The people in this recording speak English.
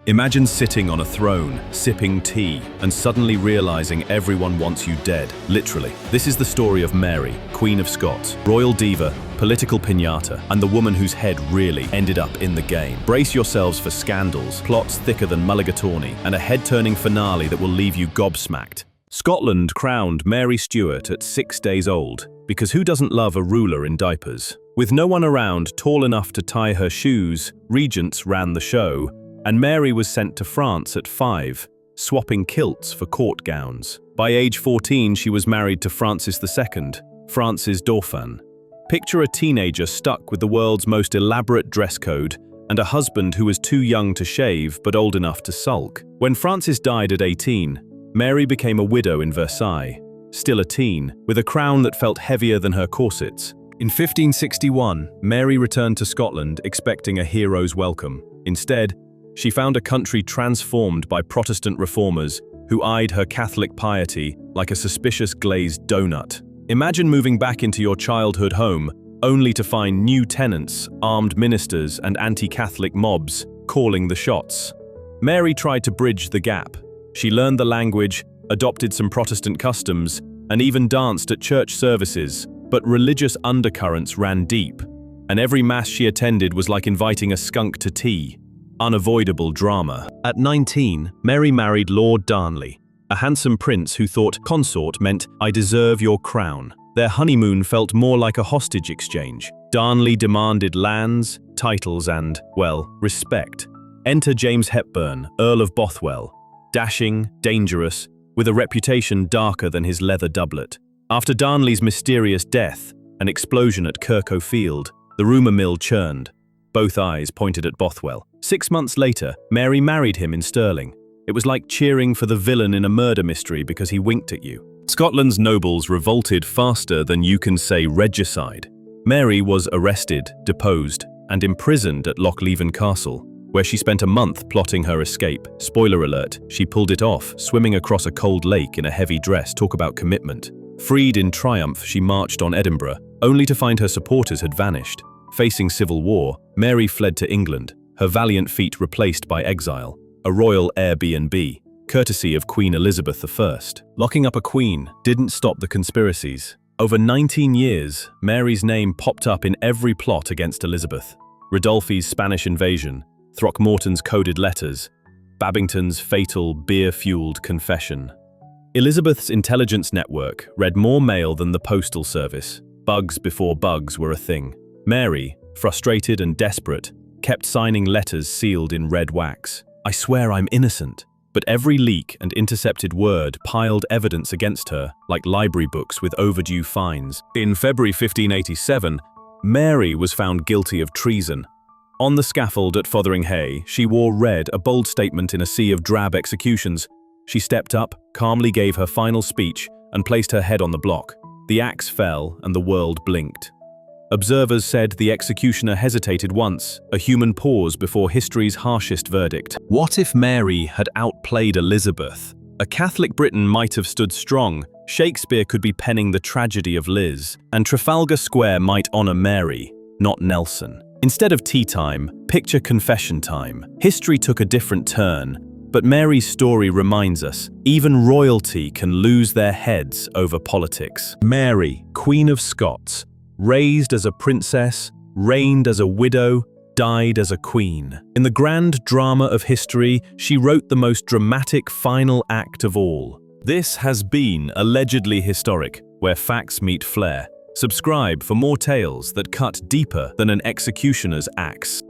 Imagine sitting on a throne, sipping tea, and suddenly realizing everyone wants you dead. Literally. This is the story of Mary, Queen of Scots, royal diva, political piñata, and the woman whose head really ended up in the game. Brace yourselves for scandals, plots thicker than Mulligatawny, and a head-turning finale that will leave you gobsmacked. Scotland crowned Mary Stuart at 6 days old, because who doesn't love a ruler in diapers? With no one around tall enough to tie her shoes, regents ran the show, and Mary was sent to France at 5, swapping kilts for court gowns. By age 14, she was married to Francis II, France's dauphin. Picture a teenager stuck with the world's most elaborate dress code and a husband who was too young to shave but old enough to sulk. When Francis died at 18, Mary became a widow in Versailles, still a teen, with a crown that felt heavier than her corsets. In 1561, Mary returned to Scotland expecting a hero's welcome. Instead, she found a country transformed by Protestant reformers who eyed her Catholic piety like a suspicious glazed donut. Imagine moving back into your childhood home, only to find new tenants, armed ministers, and anti-Catholic mobs calling the shots. Mary tried to bridge the gap. She learned the language, adopted some Protestant customs, and even danced at church services, but religious undercurrents ran deep, and every mass she attended was like inviting a skunk to tea. Unavoidable drama. At 19, Mary married Lord Darnley, a handsome prince who thought consort meant "I deserve your crown." Their honeymoon felt more like a hostage exchange. Darnley demanded lands, titles, and, well, respect. Enter James Hepburn, Earl of Bothwell, dashing, dangerous, with a reputation darker than his leather doublet. After Darnley's mysterious death, an explosion at Kirk, the rumour mill churned. Both eyes pointed at Bothwell. 6 months later, Mary married him in Stirling. It was like cheering for the villain in a murder mystery because he winked at you. Scotland's nobles revolted faster than you can say regicide. Mary was arrested, deposed, and imprisoned at Loch Leven Castle, where she spent a month plotting her escape. Spoiler alert, she pulled it off, swimming across a cold lake in a heavy dress. Talk about commitment. Freed in triumph, she marched on Edinburgh, only to find her supporters had vanished. Facing civil war, Mary fled to England, her valiant feat replaced by exile, a royal Airbnb, courtesy of Queen Elizabeth I. Locking up a queen didn't stop the conspiracies. Over 19 years, Mary's name popped up in every plot against Elizabeth. Ridolfi's Spanish invasion, Throckmorton's coded letters, Babington's fatal beer-fueled confession. Elizabeth's intelligence network read more mail than the postal service. Bugs before bugs were a thing. Mary, frustrated and desperate, kept signing letters sealed in red wax. "I swear I'm innocent." But every leak and intercepted word piled evidence against her, like library books with overdue fines. In February 1587, Mary was found guilty of treason. On the scaffold at Fotheringhay, she wore red, a bold statement in a sea of drab executions. She stepped up, calmly gave her final speech, and placed her head on the block. The axe fell, and the world blinked. Observers said the executioner hesitated once, a human pause before history's harshest verdict. What if Mary had outplayed Elizabeth? A Catholic Britain might have stood strong, Shakespeare could be penning the tragedy of Liz, and Trafalgar Square might honour Mary, not Nelson. Instead of tea time, picture confession time. History took a different turn, but Mary's story reminds us, even royalty can lose their heads over politics. Mary, Queen of Scots, raised as a princess, reigned as a widow, died as a queen. In the grand drama of history, she wrote the most dramatic final act of all. This has been Allegedly Historic, where facts meet flair. Subscribe for more tales that cut deeper than an executioner's axe.